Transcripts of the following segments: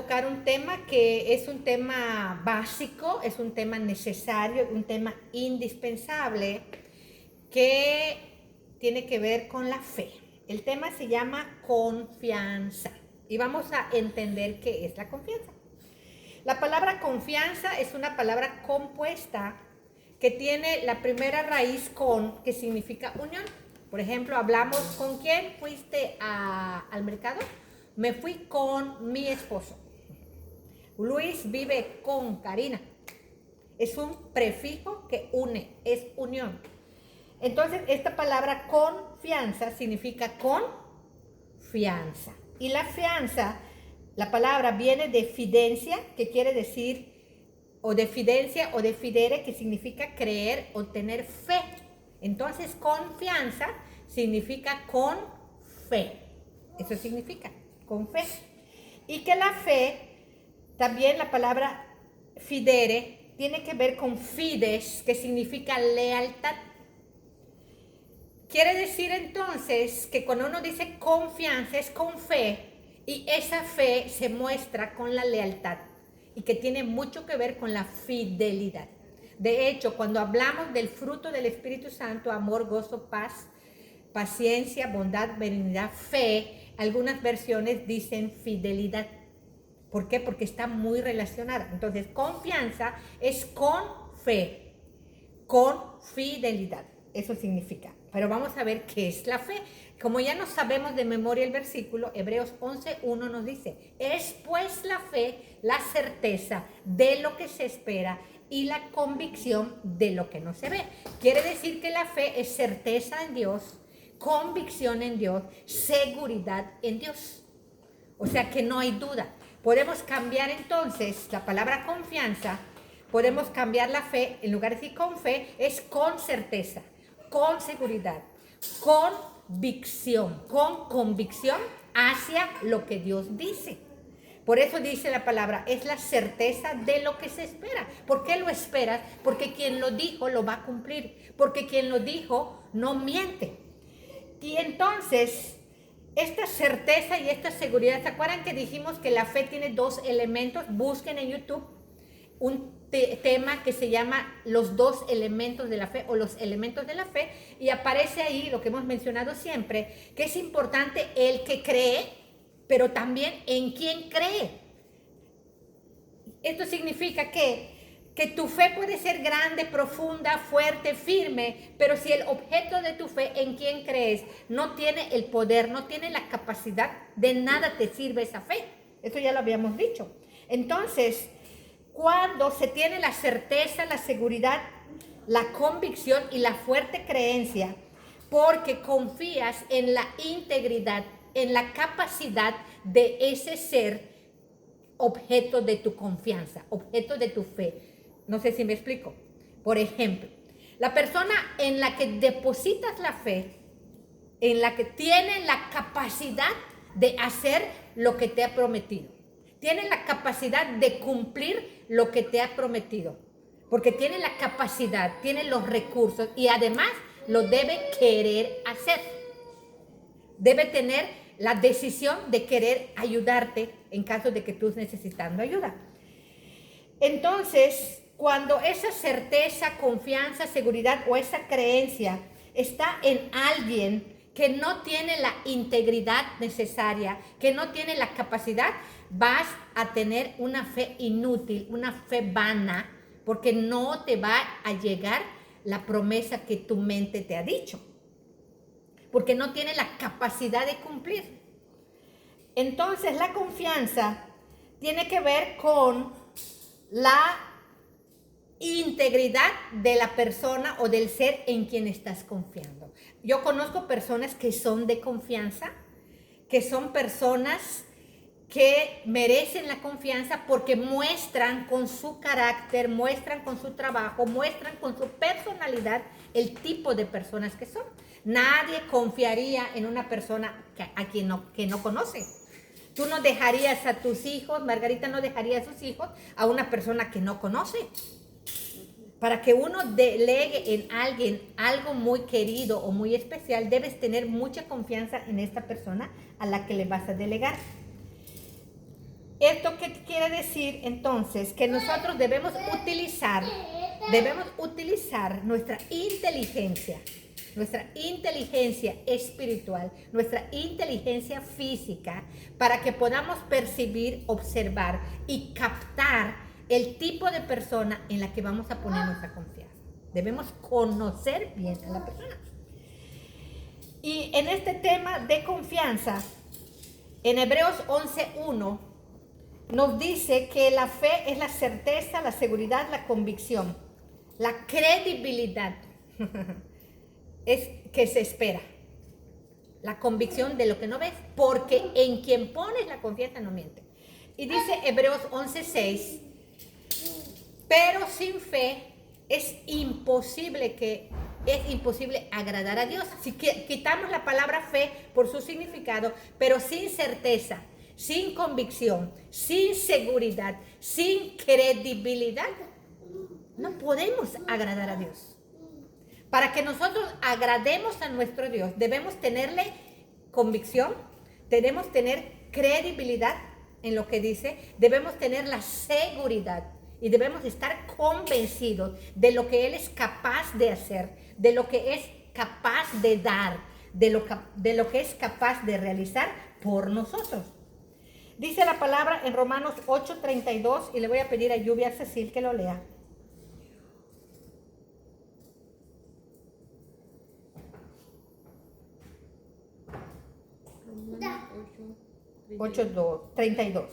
tocar un tema que es un tema básico, es un tema necesario, un tema indispensable que tiene que ver con la fe. El tema se llama confianza y vamos a entender qué es la confianza. La palabra confianza es una palabra compuesta que tiene la primera raíz con, que significa unión. Por ejemplo, hablamos, ¿con quién fuiste al mercado? Me fui con mi esposo. Luis vive con Karina. Es un prefijo que une, es unión. Entonces, esta palabra confianza significa confianza. Y la fianza, la palabra viene de fidencia, que quiere decir, o de fidencia o de fidere, que significa creer o tener fe. Entonces, confianza significa con fe. Eso significa, con fe. Y que la fe, también la palabra fidere, tiene que ver con fides, que significa lealtad. Quiere decir entonces que cuando uno dice confianza es con fe y esa fe se muestra con la lealtad y que tiene mucho que ver con la fidelidad. De hecho, cuando hablamos del fruto del Espíritu Santo, amor, gozo, paz, paciencia, bondad, benignidad, fe, algunas versiones dicen fidelidad. ¿Por qué? Porque está muy relacionada. Entonces, confianza es con fe, con fidelidad. Eso significa. Pero vamos a ver qué es la fe. Como ya no sabemos de memoria el versículo, Hebreos 11:1 nos dice, es pues la fe, la certeza de lo que se espera y la convicción de lo que no se ve. Quiere decir que la fe es certeza en Dios, convicción en Dios, seguridad en Dios. O sea que no hay duda. Podemos cambiar entonces la palabra confianza, podemos cambiar la fe, en lugar de decir con fe, es con certeza, con seguridad, con convicción hacia lo que Dios dice. Por eso dice la palabra, es la certeza de lo que se espera. ¿Por qué lo esperas? Porque quien lo dijo lo va a cumplir, porque quien lo dijo no miente. Y entonces, esta certeza y esta seguridad, ¿se acuerdan que dijimos que la fe tiene dos elementos? Busquen en YouTube un tema que se llama los dos elementos de la fe o los elementos de la fe y aparece ahí lo que hemos mencionado siempre, que es importante el que cree, pero también en quién cree. Esto significa que tu fe puede ser grande, profunda, fuerte, firme, pero si el objeto de tu fe en quien crees no tiene el poder, no tiene la capacidad, de nada te sirve esa fe. Esto ya lo habíamos dicho. Entonces, cuando se tiene la certeza, la seguridad, la convicción y la fuerte creencia, porque confías en la integridad, en la capacidad de ese ser objeto de tu confianza, objeto de tu fe. No sé si me explico. Por ejemplo, la persona en la que depositas la fe, en la que tiene la capacidad de hacer lo que te ha prometido, tiene la capacidad de cumplir lo que te ha prometido, porque tiene la capacidad, tiene los recursos y además lo debe querer hacer. Debe tener la decisión de querer ayudarte en caso de que tú estés necesitando ayuda. Entonces, cuando esa certeza, confianza, seguridad o esa creencia está en alguien que no tiene la integridad necesaria, que no tiene la capacidad, vas a tener una fe inútil, una fe vana, porque no te va a llegar la promesa que tu mente te ha dicho, porque no tiene la capacidad de cumplir. Entonces, la confianza tiene que ver con la integridad de la persona o del ser en quien estás confiando. Yo conozco personas que son de confianza, que son personas que merecen la confianza porque muestran con su carácter, muestran con su trabajo, muestran con su personalidad el tipo de personas que son. Nadie confiaría en una persona que no conoce. Tú no dejarías a tus hijos, Margarita no dejaría a sus hijos a una persona que no conoce. Para que uno delegue en alguien algo muy querido o muy especial, debes tener mucha confianza en esta persona a la que le vas a delegar. ¿Esto qué quiere decir entonces? Que nosotros debemos utilizar nuestra inteligencia espiritual, nuestra inteligencia física, para que podamos percibir, observar y captar el tipo de persona en la que vamos a poner nuestra confianza. Debemos conocer bien a la persona. Y en este tema de confianza, en Hebreos 11:1, nos dice que la fe es la certeza, la seguridad, la convicción, la credibilidad es que se espera, la convicción de lo que no ves, porque en quien pones la confianza no miente. Y dice Hebreos 11:6, pero sin fe es imposible agradar a Dios. Si quitamos la palabra fe por su significado, pero sin certeza, sin convicción, sin seguridad, sin credibilidad, no podemos agradar a Dios. Para que nosotros agrademos a nuestro Dios, debemos tenerle convicción, debemos tener credibilidad en lo que dice, debemos tener la seguridad y debemos estar convencidos de lo que Él es capaz de hacer, de lo que es capaz de dar, de lo que es capaz de realizar por nosotros. Dice la palabra en Romanos 8:32, y le voy a pedir a Lluvia Cecil que lo lea. Romanos 8:32.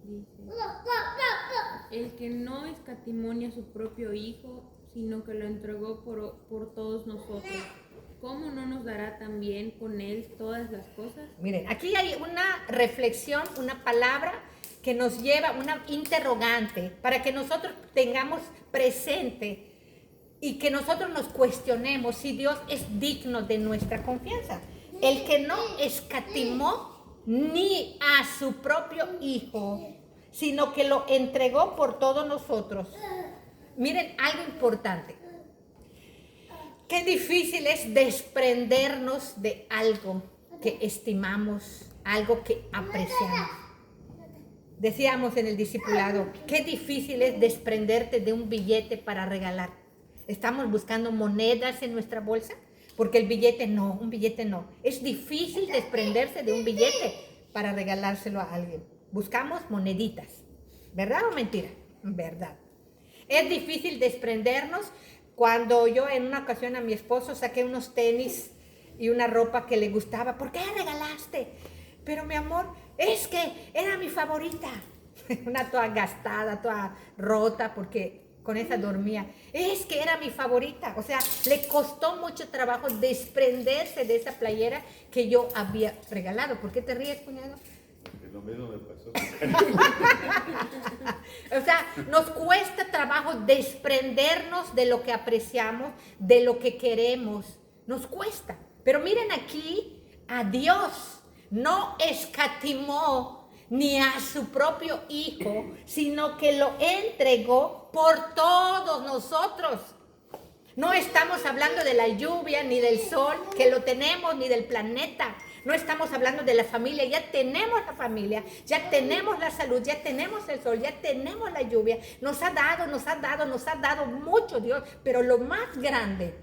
Dice, el que no escatimó a su propio Hijo, sino que lo entregó por todos nosotros, ¿cómo no nos dará también con Él todas las cosas? Miren, aquí hay una reflexión, una palabra que nos lleva, una interrogante, para que nosotros tengamos presente y que nosotros nos cuestionemos si Dios es digno de nuestra confianza. El que no escatimó ni a su propio Hijo, sino que lo entregó por todos nosotros. Miren, algo importante. Qué difícil es desprendernos de algo que estimamos, algo que apreciamos. Decíamos en el discipulado, qué difícil es desprenderte de un billete para regalar. Estamos buscando monedas en nuestra bolsa, porque el billete no, un billete no. Es difícil desprenderse de un billete para regalárselo a alguien. Buscamos moneditas, ¿verdad o mentira? Verdad. Es difícil desprendernos. Cuando yo en una ocasión a mi esposo saqué unos tenis y una ropa que le gustaba, ¿por qué regalaste? Pero mi amor, es que era mi favorita. Una toda gastada, toda rota, porque con esa dormía. Es que era mi favorita. O sea, le costó mucho trabajo desprenderse de esa playera que yo había regalado. ¿Por qué te ríes, cuñado? Lo mismo me pasó. O sea, nos cuesta trabajo desprendernos de lo que apreciamos, de lo que queremos. Nos cuesta. Pero miren aquí, a Dios no escatimó ni a su propio Hijo, sino que lo entregó por todos nosotros. No estamos hablando de la lluvia ni del sol, que lo tenemos, ni del planeta. No estamos hablando de la familia, ya tenemos la familia, ya tenemos la salud, ya tenemos el sol, ya tenemos la lluvia. Nos ha dado mucho Dios, pero lo más grande,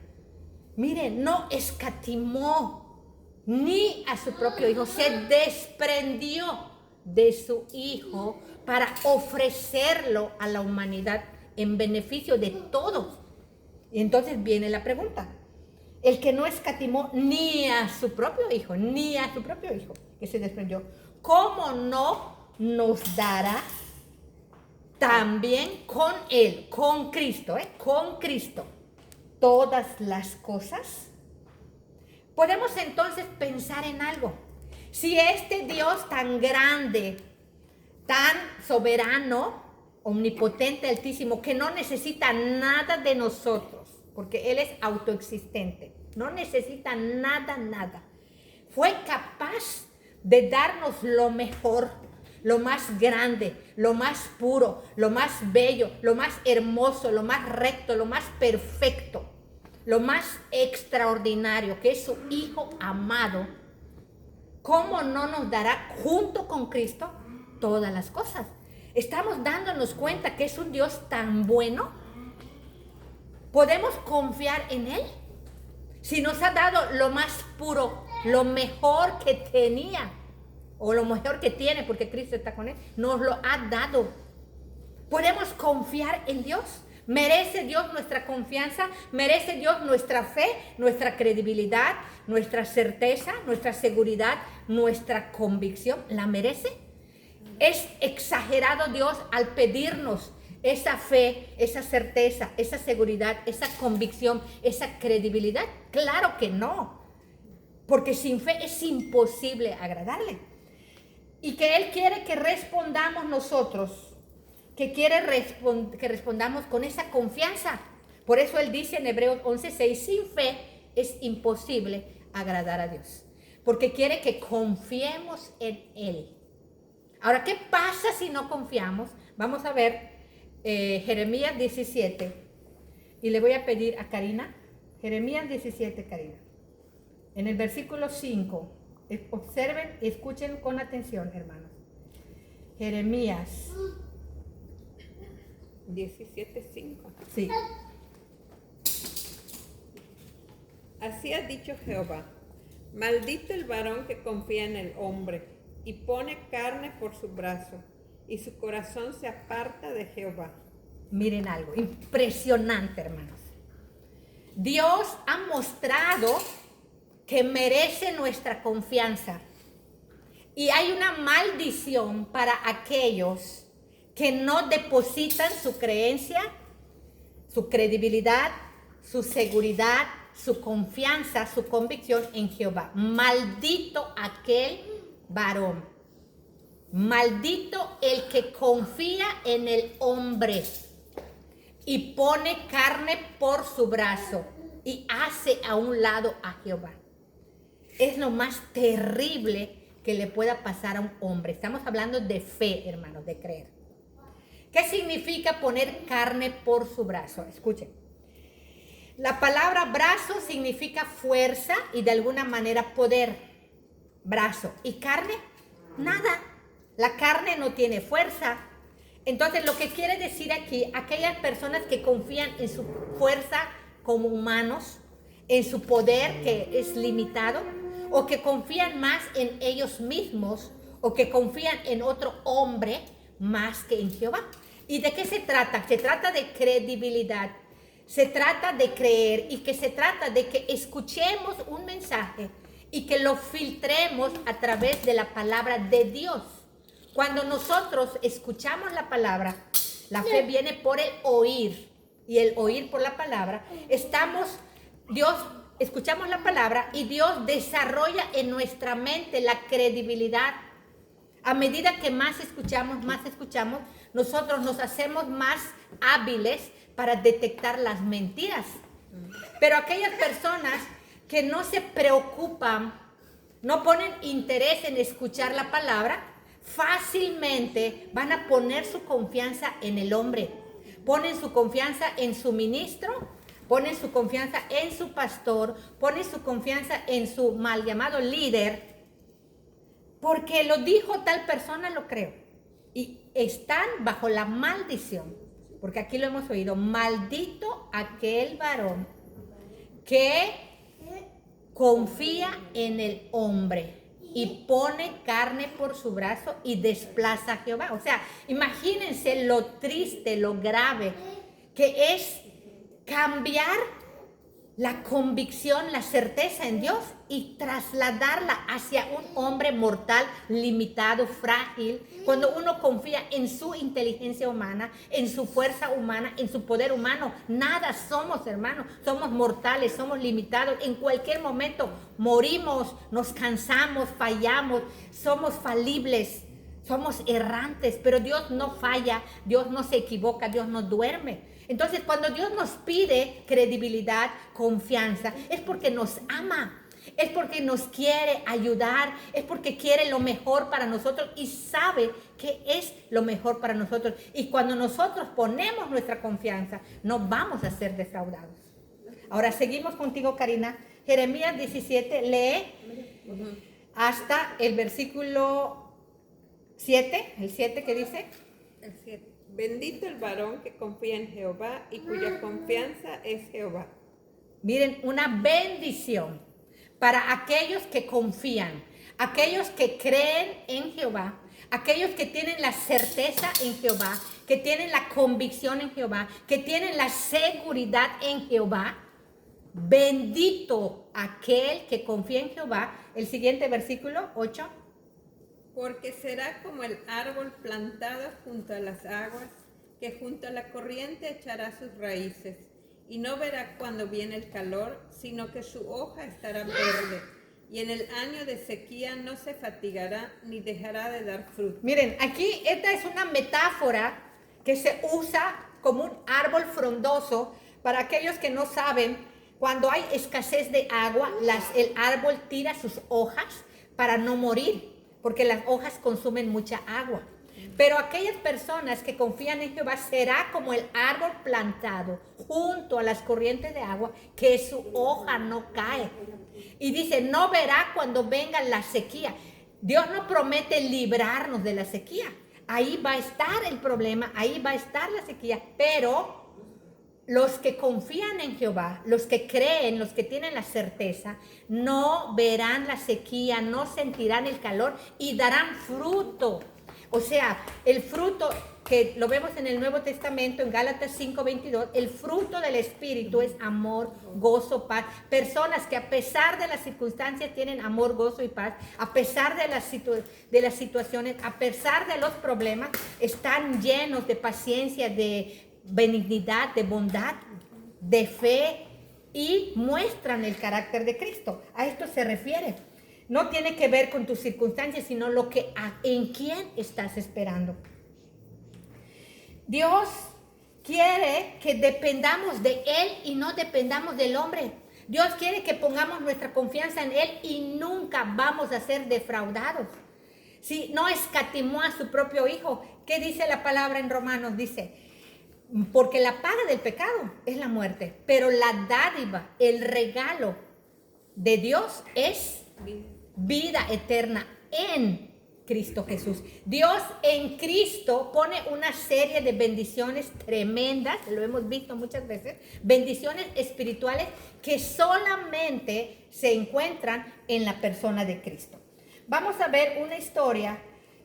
miren, no escatimó ni a su propio Hijo, se desprendió de su Hijo para ofrecerlo a la humanidad en beneficio de todos. Y entonces viene la pregunta. El que no escatimó ni a su propio Hijo, que se desprendió, ¿cómo no nos dará también con Él, con Cristo, todas las cosas? Podemos entonces pensar en algo. Si este Dios tan grande, tan soberano, omnipotente, altísimo, que no necesita nada de nosotros, porque Él es autoexistente, no necesita nada, fue capaz de darnos lo mejor, lo más grande, lo más puro, lo más bello, lo más hermoso, lo más recto, lo más perfecto, lo más extraordinario, que es su Hijo amado. ¿cómo no nos dará junto con Cristo todas las cosas? Estamos dándonos cuenta que es un Dios tan bueno. ¿Podemos confiar en Él? Si nos ha dado lo más puro, lo mejor que tenía, o lo mejor que tiene, porque Cristo está con Él, nos lo ha dado. ¿Podemos confiar en Dios? ¿Merece Dios nuestra confianza? ¿Merece Dios nuestra fe, nuestra credibilidad, nuestra certeza, nuestra seguridad, nuestra convicción? ¿La merece? ¿Es exagerado Dios al pedirnos esa fe, esa certeza, esa seguridad, esa convicción, esa credibilidad? Claro que no, porque sin fe es imposible agradarle. Y que Él quiere que respondamos nosotros, que quiere que respondamos con esa confianza. Por eso Él dice en Hebreos 11:6, sin fe es imposible agradar a Dios, porque quiere que confiemos en Él. Ahora, ¿qué pasa si no confiamos? Vamos a ver Jeremías 17. Y le voy a pedir a Karina, Jeremías 17, Karina. En el versículo 5, observen y escuchen con atención, hermanos. Jeremías 17:5. Sí. Así ha dicho Jehová: maldito el varón que confía en el hombre y pone carne por su brazo, y su corazón se aparta de Jehová. Miren algo impresionante, hermanos. Dios ha mostrado que merece nuestra confianza. Y hay una maldición para aquellos que no depositan su creencia, su credibilidad, su seguridad, su confianza, su convicción en Jehová. Maldito aquel varón. Maldito el que confía en el hombre y pone carne por su brazo y hace a un lado a Jehová. Es lo más terrible que le pueda pasar a un hombre. Estamos hablando de fe, hermanos, de creer. ¿Qué significa poner carne por su brazo? Escuchen. La palabra brazo significa fuerza y de alguna manera poder. Brazo. ¿Y carne? Nada. La carne no tiene fuerza. Entonces, lo que quiere decir aquí, aquellas personas que confían en su fuerza como humanos, en su poder que es limitado, o que confían más en ellos mismos, o que confían en otro hombre más que en Jehová. ¿Y de qué se trata? Se trata de credibilidad, se trata de creer y que se trata de que escuchemos un mensaje y que lo filtremos a través de la palabra de Dios. Cuando nosotros escuchamos la palabra, la fe viene por el oír y el oír por la palabra. Escuchamos la palabra y Dios desarrolla en nuestra mente la credibilidad. A medida que más escuchamos, nosotros nos hacemos más hábiles para detectar las mentiras. Pero aquellas personas que no se preocupan, no ponen interés en escuchar la palabra, fácilmente van a poner su confianza en el hombre. Ponen su confianza en su ministro, ponen su confianza en su pastor, ponen su confianza en su mal llamado líder, porque lo dijo tal persona, lo creo. Y están bajo la maldición, porque aquí lo hemos oído: maldito aquel varón que confía en el hombre y pone carne por su brazo y desplaza a Jehová. O sea, imagínense lo triste, lo grave que es cambiar la convicción, la certeza en Dios y trasladarla hacia un hombre mortal, limitado, frágil. Cuando uno confía en su inteligencia humana, en su fuerza humana, en su poder humano, nada somos, hermanos. Somos mortales, somos limitados. En cualquier momento morimos, nos cansamos, fallamos, somos falibles, somos errantes, pero Dios no falla, Dios no se equivoca, Dios no duerme. Entonces, cuando Dios nos pide credibilidad, confianza, es porque nos ama, es porque nos quiere ayudar, es porque quiere lo mejor para nosotros y sabe que es lo mejor para nosotros. Y cuando nosotros ponemos nuestra confianza, no vamos a ser defraudados. Ahora seguimos contigo, Karina. Jeremías 17, lee hasta el versículo 7, el 7 que dice, El 7. Bendito el varón que confía en Jehová y cuya confianza es Jehová. miren, una bendición para aquellos que confían, aquellos que creen en Jehová, aquellos que tienen la certeza en Jehová, que tienen la convicción en Jehová, que tienen la seguridad en Jehová. Bendito aquel que confía en Jehová. El siguiente versículo, 8. Porque será como el árbol plantado junto a las aguas, que junto a la corriente echará sus raíces, y no verá cuando viene el calor, sino que su hoja estará verde, y en el año de sequía no se fatigará ni dejará de dar fruto. Miren, aquí esta es una metáfora que se usa como un árbol frondoso para aquellos que no saben. Cuando hay escasez de agua, el árbol tira sus hojas para no morir, porque las hojas consumen mucha agua. Pero aquellas personas que confían en Jehová será como el árbol plantado junto a las corrientes de agua, que su hoja no cae. Y dice, no verá cuando venga la sequía. Dios no promete librarnos de la sequía. Ahí va a estar el problema, ahí va a estar la sequía, pero los que confían en Jehová, los que creen, los que tienen la certeza, no verán la sequía, no sentirán el calor y darán fruto. O sea, el fruto que lo vemos en el Nuevo Testamento, en Gálatas 5:22, el fruto del Espíritu es amor, gozo, paz. Personas que a pesar de las circunstancias tienen amor, gozo y paz, a pesar de las situaciones, a pesar de los problemas, están llenos de paciencia, de benignidad, de bondad, de fe y muestran el carácter de Cristo. A esto se refiere. No tiene que ver con tus circunstancias, sino en quién estás esperando. Dios quiere que dependamos de Él y no dependamos del hombre. Dios quiere que pongamos nuestra confianza en Él y nunca vamos a ser defraudados. Si no escatimó a su propio Hijo, ¿qué dice la palabra en Romanos? Dice, porque la paga del pecado es la muerte, pero la dádiva, el regalo de Dios es vida eterna en Cristo Jesús. Dios en Cristo pone una serie de bendiciones tremendas, lo hemos visto muchas veces, bendiciones espirituales que solamente se encuentran en la persona de Cristo. Vamos a ver una historia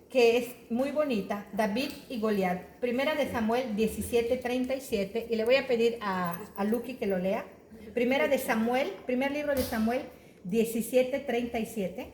que es muy bonita, David y Goliat. Primera de Samuel 17:37, y le voy a pedir a Luqui que lo lea. Primer libro de Samuel 17:37.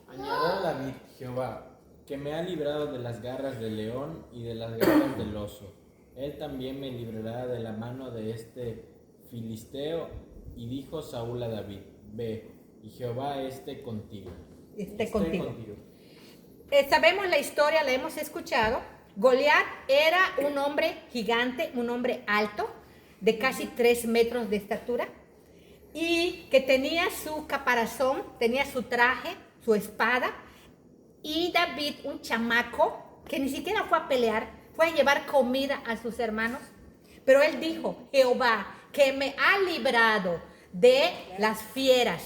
Añadió David, Jehová, que me ha librado de las garras del león y de las garras del oso. Él también me librará de la mano de este filisteo. Y dijo Saúl a David, ve, y Jehová esté contigo. Esté contigo. Sabemos la historia, la hemos escuchado. Goliat era un hombre gigante, un hombre alto, de casi 3 metros de estatura, y que tenía su caparazón, tenía su traje, su espada. Y David, un chamaco que ni siquiera fue a pelear, fue a llevar comida a sus hermanos. Pero él dijo, Jehová, que me ha librado de las fieras,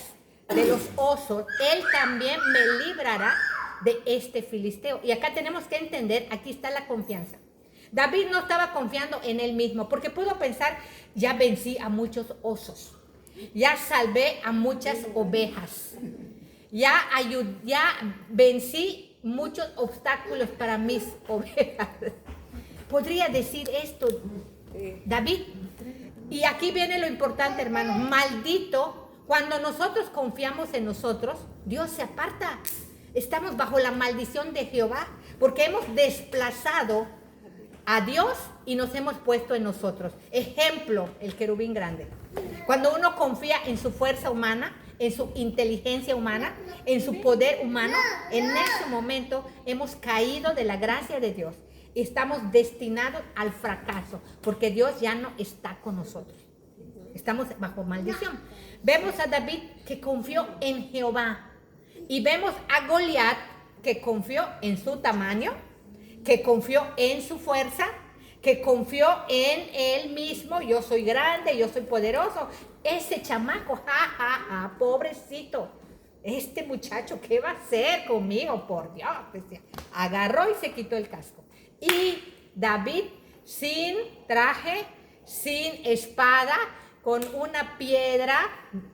de los osos, Él también me librará de este filisteo. Y acá tenemos que entender, aquí está la confianza. David no estaba confiando en él mismo, porque pudo pensar, ya vencí a muchos osos, ya salvé a muchas ovejas, ya vencí muchos obstáculos para mis ovejas. Podría decir esto David. Y aquí viene lo importante, hermanos. Maldito, cuando nosotros confiamos en nosotros, Dios se aparta. Estamos bajo la maldición de Jehová, porque hemos desplazado a Dios y nos hemos puesto en nosotros. Ejemplo, el querubín grande. Cuando uno confía en su fuerza humana, en su inteligencia humana, en su poder humano, en ese momento hemos caído de la gracia de Dios. estamos destinados al fracaso, porque Dios ya no está con nosotros. Estamos bajo maldición. Vemos a David que confió en Jehová. Y vemos a Goliat que confió en su tamaño, que confió en su fuerza, que confió en él mismo. Yo soy grande, yo soy poderoso. Ese chamaco, pobrecito. Este muchacho, ¿qué va a hacer conmigo? Por Dios. Decía. Agarró y se quitó el casco. Y David, sin traje, sin espada, con una piedra,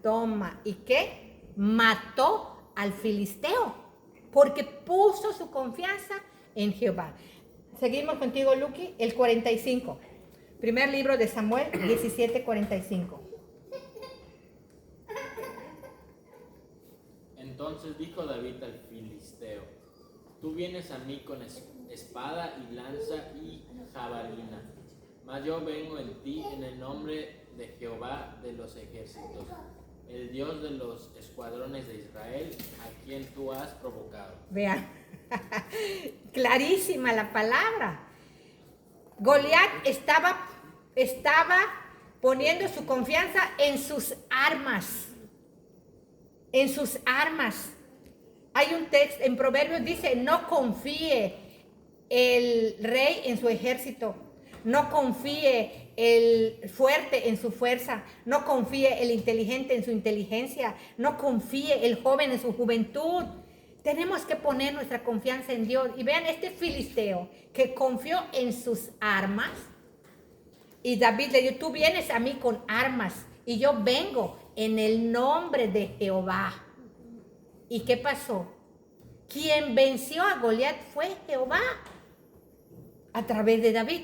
toma, ¿y qué? Mató al filisteo, porque puso su confianza en Jehová. Seguimos contigo, Luqui, el 45. Primer libro de Samuel, 17:45. Entonces dijo David al filisteo: tú vienes a mí con espada y lanza y jabalina, mas yo vengo en ti en el nombre de Jehová de los ejércitos, el Dios de los escuadrones de Israel, a quien tú has provocado. Vean, clarísima la palabra. Goliat estaba poniendo su confianza en sus armas. En sus armas. Hay un texto en Proverbios, dice, no confíe el rey en su ejército. No confíe el fuerte en su fuerza. No confíe el inteligente en su inteligencia. No confíe el joven en su juventud. Tenemos que poner nuestra confianza en Dios. Y vean este filisteo que confió en sus armas. Y David le dijo, tú vienes a mí con armas y yo vengo en el nombre de Jehová. ¿Y qué pasó? Quien venció a Goliat fue Jehová a través de David.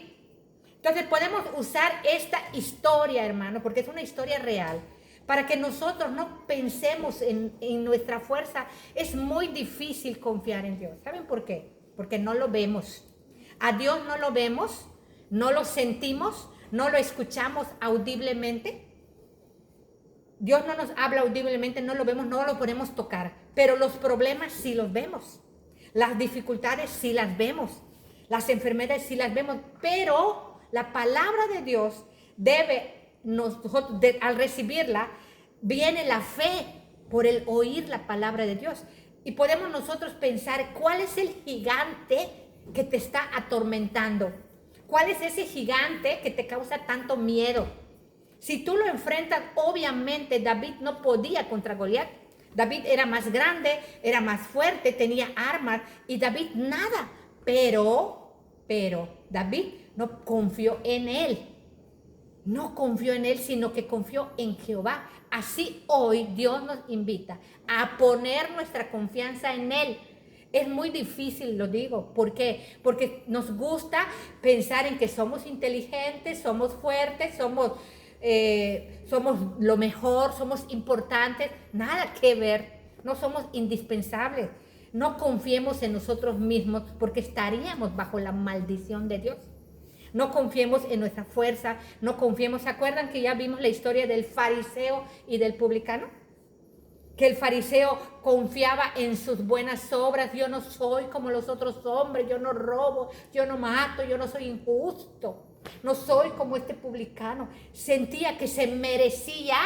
Entonces podemos usar esta historia, hermano, porque es una historia real, para que nosotros no pensemos en nuestra fuerza. Es muy difícil confiar en Dios. ¿Saben por qué? Porque no lo vemos. A Dios no lo vemos, no lo sentimos, no lo escuchamos audiblemente. Dios no nos habla audiblemente, no lo vemos, no lo podemos tocar. Pero los problemas sí los vemos. Las dificultades sí las vemos. Las enfermedades sí las vemos. Pero la palabra de Dios al recibirla, viene la fe por el oír la palabra de Dios. Y podemos nosotros pensar, ¿cuál es el gigante que te está atormentando? ¿Cuál es ese gigante que te causa tanto miedo? Si tú lo enfrentas, obviamente David no podía contra Goliat. David era más grande, era más fuerte, tenía armas y David nada. Pero David no confió en él. No confió en él, sino que confió en Jehová. Así hoy Dios nos invita a poner nuestra confianza en él. Es muy difícil, lo digo. ¿Por qué? Porque nos gusta pensar en que somos inteligentes, somos fuertes, somos lo mejor, somos importantes. Nada que ver. No somos indispensables. No confiemos en nosotros mismos porque estaríamos bajo la maldición de Dios. No confiemos en nuestra fuerza, no confiemos. ¿Se acuerdan que ya vimos la historia del fariseo y del publicano? Que el fariseo confiaba en sus buenas obras. Yo no soy como los otros hombres, yo no robo, yo no mato, yo no soy injusto. No soy como este publicano. Sentía que se merecía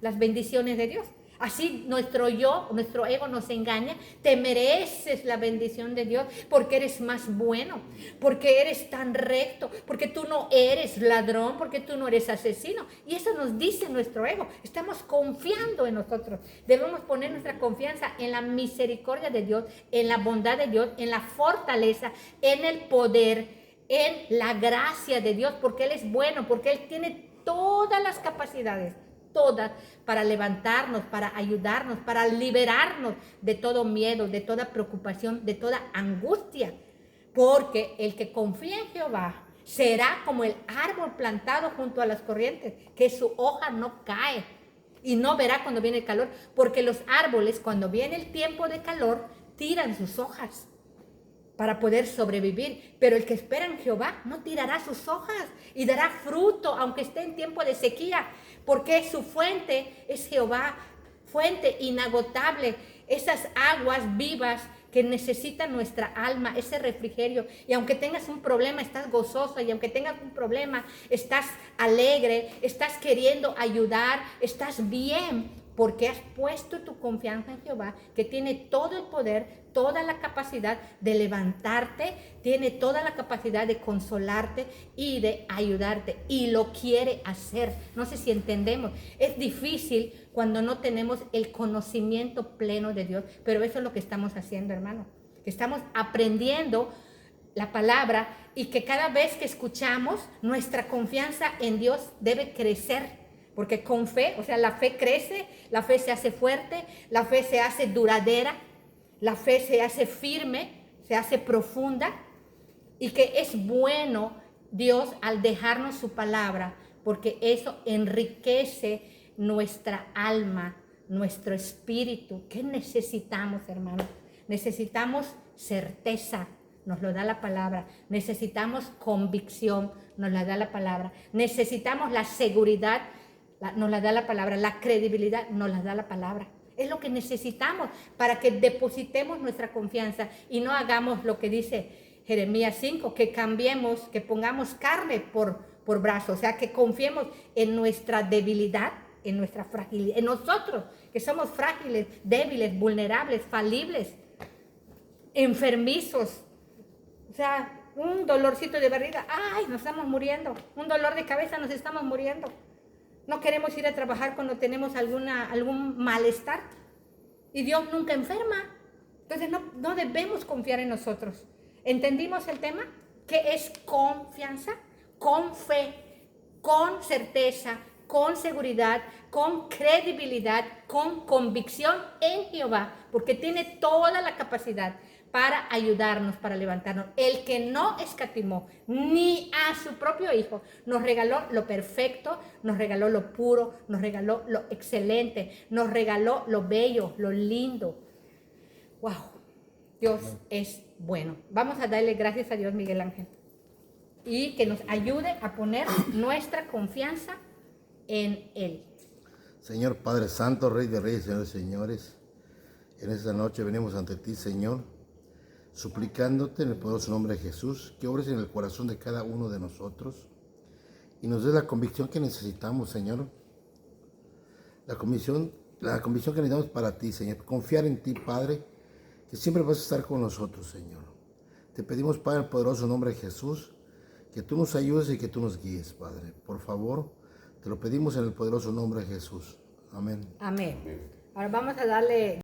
las bendiciones de Dios. Así nuestro ego nos engaña. Te mereces la bendición de Dios porque eres más bueno, porque eres tan recto, porque tú no eres ladrón, porque tú no eres asesino. Y eso nos dice nuestro ego. Estamos confiando en nosotros. Debemos poner nuestra confianza en la misericordia de Dios, en la bondad de Dios, en la fortaleza, en el poder, en la gracia de Dios, porque Él es bueno, porque Él tiene todas las capacidades, todas, para levantarnos, para ayudarnos, para liberarnos de todo miedo, de toda preocupación, de toda angustia. Porque el que confía en Jehová será como el árbol plantado junto a las corrientes, que su hoja no cae y no verá cuando viene el calor, porque los árboles, cuando viene el tiempo de calor, tiran sus hojas para poder sobrevivir. Pero el que espera en Jehová no tirará sus hojas y dará fruto, aunque esté en tiempo de sequía, porque su fuente es Jehová, fuente inagotable, esas aguas vivas que necesita nuestra alma, ese refrigerio. Y aunque tengas un problema, estás gozoso. Y aunque tengas un problema, estás alegre, estás queriendo ayudar, estás bien, porque has puesto tu confianza en Jehová, que tiene todo el poder, toda la capacidad de levantarte, tiene toda la capacidad de consolarte y de ayudarte, y lo quiere hacer. No sé si entendemos. Es difícil cuando no tenemos el conocimiento pleno de Dios, pero eso es lo que estamos haciendo, hermano. Que estamos aprendiendo la palabra, y que cada vez que escuchamos, nuestra confianza en Dios debe crecer. Porque con fe, o sea, la fe crece, la fe se hace fuerte, la fe se hace duradera, la fe se hace firme, se hace profunda, y que es bueno Dios al dejarnos su palabra, porque eso enriquece nuestra alma, nuestro espíritu. ¿Qué necesitamos, hermano? Necesitamos certeza, nos lo da la palabra. Necesitamos convicción, nos la da la palabra. Necesitamos la seguridad, nos la da la palabra. La credibilidad nos la da la palabra. Es lo que necesitamos para que depositemos nuestra confianza y no hagamos lo que dice Jeremías 5, que cambiemos, que pongamos carne por brazo, o sea, que confiemos en nuestra debilidad, en nuestra fragilidad, en nosotros, que somos frágiles, débiles, vulnerables, falibles, enfermizos. O sea, un dolorcito de barriga, ¡ay! Nos estamos muriendo. Un dolor de cabeza, nos estamos muriendo. No queremos ir a trabajar cuando tenemos algún malestar. Y Dios nunca enferma. Entonces no debemos confiar en nosotros. ¿Entendimos el tema? ¿Qué es confianza? Con fe, con certeza, con seguridad, con credibilidad, con convicción en Jehová, porque tiene toda la capacidad para ayudarnos, para levantarnos. El que no escatimó ni a su propio Hijo, nos regaló lo perfecto, nos regaló lo puro, nos regaló lo excelente, nos regaló lo bello, lo lindo. ¡Wow! Dios es bueno. Vamos a darle gracias a Dios, Miguel Ángel, y que nos ayude a poner nuestra confianza en Él. Señor Padre Santo, Rey de Reyes, Señor de Señores, en esta noche venimos ante ti, Señor, suplicándote en el poderoso nombre de Jesús, que obres en el corazón de cada uno de nosotros y nos des la convicción que necesitamos, Señor. La convicción que necesitamos para ti, Señor. Confiar en ti, Padre, que siempre vas a estar con nosotros, Señor. Te pedimos, Padre, en el poderoso nombre de Jesús, que tú nos ayudes y que tú nos guíes, Padre. Por favor, te lo pedimos en el poderoso nombre de Jesús. Amén. Amén. Ahora vamos a darle